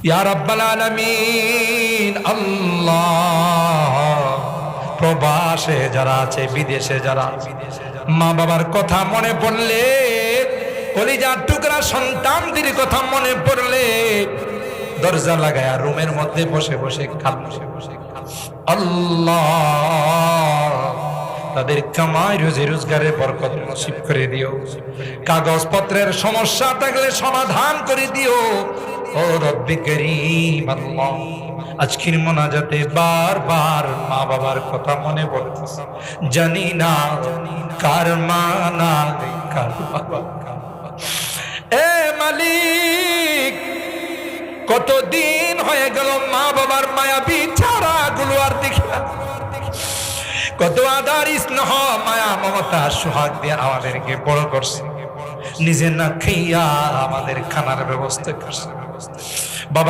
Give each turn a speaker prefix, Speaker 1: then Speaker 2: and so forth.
Speaker 1: ইয়া রাব্বাল আলামিন আল্লাহ, প্রবাসে যারা আছে, বিদেশে যারা, মা বাবার কথা মনে পড়লে, কলিজার টুকরা সন্তানদের কথা মনে পড়লে দরজা লাগায়া রুমের মধ্যে বসে বসে কাঁদে। আল্লাহ, তাদের কামাই রুজি রোজগারের বরকত নসিব করে দিও, কাগজপত্রের সমস্যা থাকলে সমাধান করে দিও। ও রব্বি করিম আল্লাহ, আজকের মোনাজাতে বারবার মা বাবার কথা মনে পড়তেছে, জানি না কার মা নাই কার বাবা। এ মালিক, কতদিন হয়ে গেল মা বাবার মায়াবী চেহারাগুলো আর দেখি না। কত আদর স্নেহ মায়া মমতা সোহাগ দিয়ে আমাদেরকে বড় করছে, নিজে না খাইয়া আমাদের খানার ব্যবস্থা করছে। বাবা